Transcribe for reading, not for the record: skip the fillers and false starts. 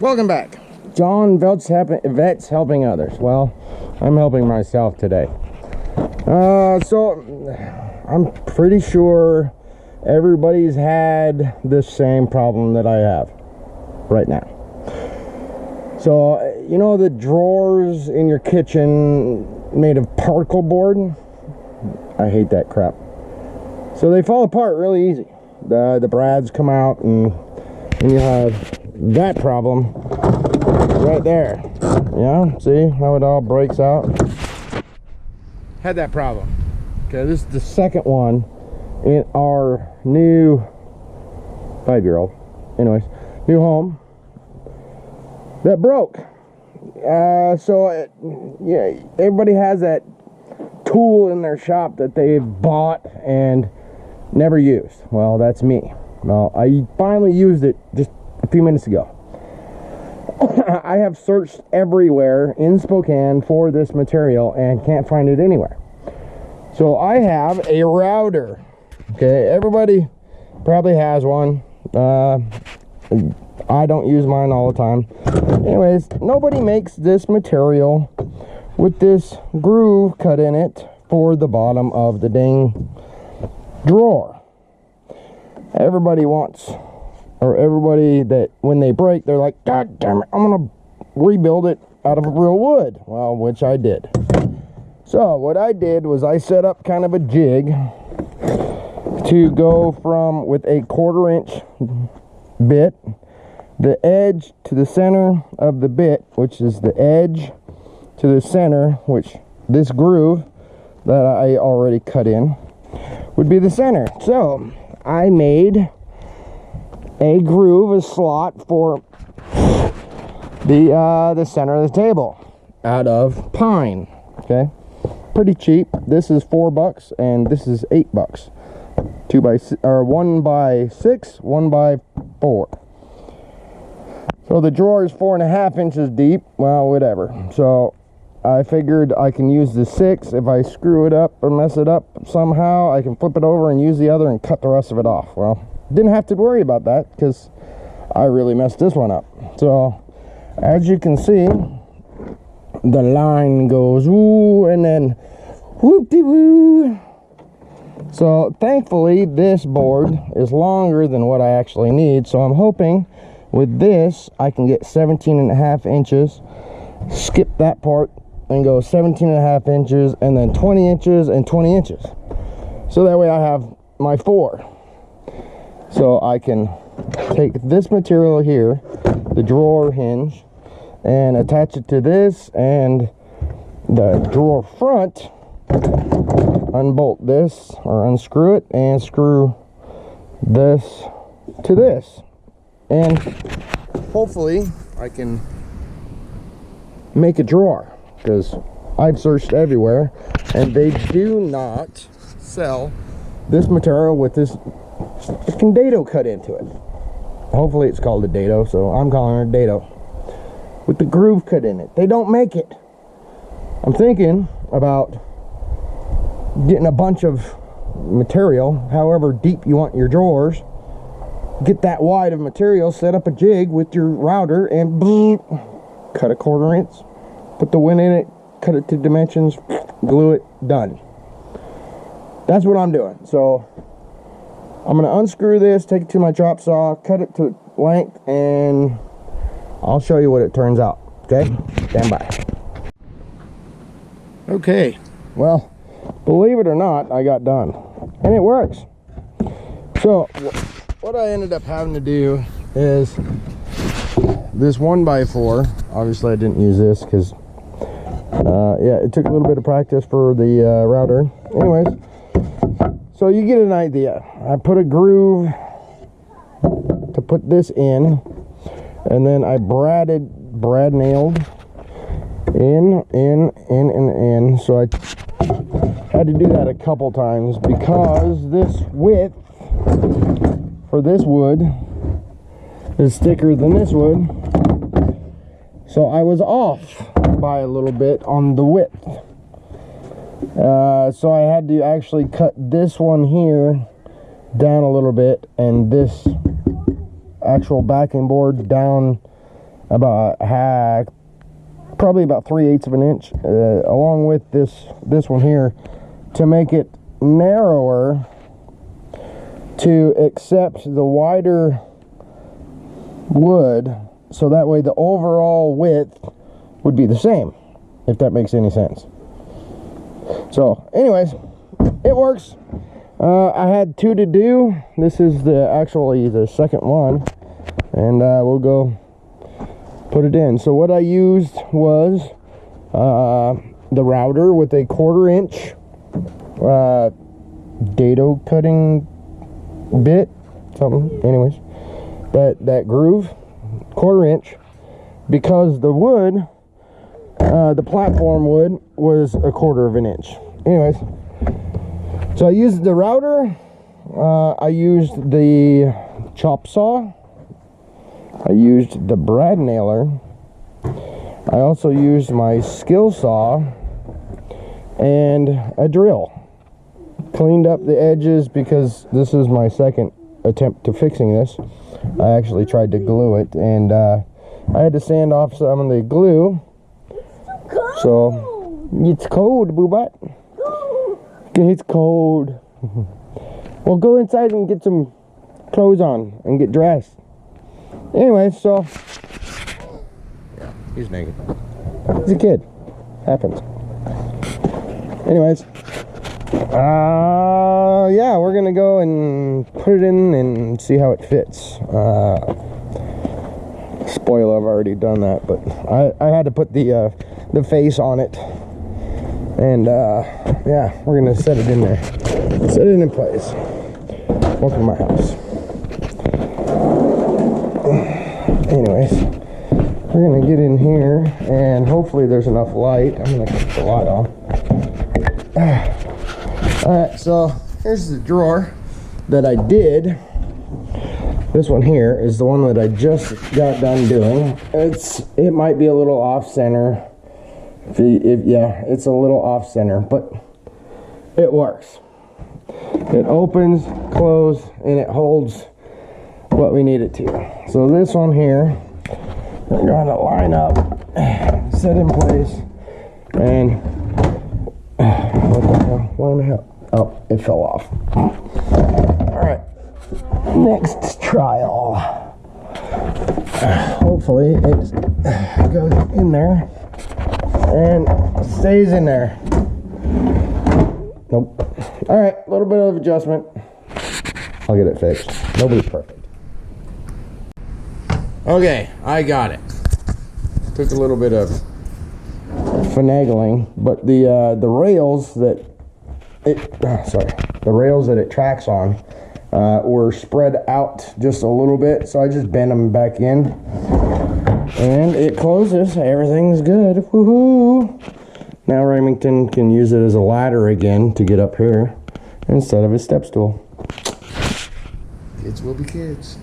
Welcome back. John Vets helping others. Well, I'm helping myself today. So I'm pretty sure everybody's had the same problem that I have right now. So, you know the drawers in your kitchen made of particle board? I hate that crap. So they fall apart really easy. The brads come out, and you have that problem right there. Yeah, see how it all breaks out? Had that problem. Okay, this is the second one in our new 5-year-old, anyways, new home that broke. Yeah, everybody has that tool in their shop that they've bought and never used. Well, that's me. Well, I finally used it just a few minutes ago. I have searched everywhere in Spokane for this material and can't find it anywhere. So I have a router. Okay, everybody probably has one. I don't use mine all the time. Anyways, nobody makes this material with this groove cut in it for the bottom of the dang drawer. Everybody wants, or everybody that when they break, they're like, God damn it, I'm gonna rebuild it out of real wood. Well, which I did. So what I did was I set up kind of a jig to go from, with a 1/4-inch bit, the edge to the center of the bit, which is the edge to the center, which this groove that I already cut in would be the center. So I made a groove, a slot for the center of the table out of pine. Okay, pretty cheap. This is $4 and this is $8. 1x6, 1x4. So the drawer is 4.5 inches deep. Well, whatever. So I figured I can use the 6. If I screw it up or mess it up somehow, I can flip it over and use the other and cut the rest of it off. Well, didn't have to worry about that because I really messed this one up. So as you can see, the line goes woo and then whoop-de-woo. So thankfully this board is longer than what I actually need, so I'm hoping with this I can get 17.5 inches, skip that part and go 17.5 inches, and then 20 inches and 20 inches. So that way I have my 4. So I can take this material here, the drawer hinge, and attach it to this, and the drawer front, unbolt this or unscrew it and screw this to this, and hopefully I can make a drawer, because I've searched everywhere and they do not sell this material with this freaking dado cut into it. Hopefully it's called a dado, so I'm calling it a dado with the groove cut in it. They don't make it. I'm thinking about getting a bunch of material, however deep you want your drawers, get that wide of material, set up a jig with your router, and cut a 1/4 inch, put the wind in it, cut it to dimensions, glue it, done. That's what I'm doing. So I'm going to unscrew this, take it to my chop saw, cut it to length, and I'll show you what it turns out. Okay, stand by. Okay, well, believe it or not, I got done and it works. So what I ended up having to do is this 1x4. Obviously I didn't use this because yeah, it took a little bit of practice for the router. Anyways, so you get an idea. I put a groove to put this in, and then I brad nailed in. So I had to do that a couple times because this width for this wood is thicker than this wood, so I was off by a little bit on the width. So I had to actually cut this one here down a little bit, and this actual backing board down about probably about 3/8 of an inch, along with this one here, to make it narrower to accept the wider wood, so that way the overall width would be the same, if that makes any sense. So anyways, it works. I had 2 to do. This is actually the second one, and we'll go put it in. So what I used was the router with a 1/4 inch dado cutting bit, something, anyways, but that groove, 1/4 inch, because the wood, the platform wood, was 1/4 of an inch. Anyways, so I used the router, I used the chop saw, I used the brad nailer, I also used my skill saw, and a drill. Cleaned up the edges because this is my second attempt to fixing this. I actually tried to glue it, and I had to sand off some of the glue. So it's cold, boo butt. It's cold. Well, go inside and get some clothes on and get dressed. Anyway, so yeah, he's naked. He's a kid. Happens. Anyways, yeah, we're gonna go and put it in and see how it fits. Spoiler, I've already done that, but I had to put the face on it, and yeah, we're gonna set it in there, set it in place. Welcome to my house. Anyways, we're gonna get in here, and hopefully there's enough light. I'm gonna put the light on. Alright, so here's the drawer that I did. This one here is the one that I just got done doing. It might be a little off center. Yeah, it's a little off center, but it works. It opens, closes, and it holds what we need it to. So this one here, we're going to line up, set in place, and what the hell? What in the hell? Oh, it fell off. Alright, next trial. Hopefully it goes in there and stays in there. Nope. Alright, a little bit of adjustment. I'll get it fixed. Nobody's perfect. Okay, I got it. Took a little bit of finagling, but the rails that the rails that it tracks on were spread out just a little bit, so I just bent them back in, and it closes. Everything's good. Woohoo! Now Remington can use it as a ladder again to get up here instead of a step stool. Kids will be kids.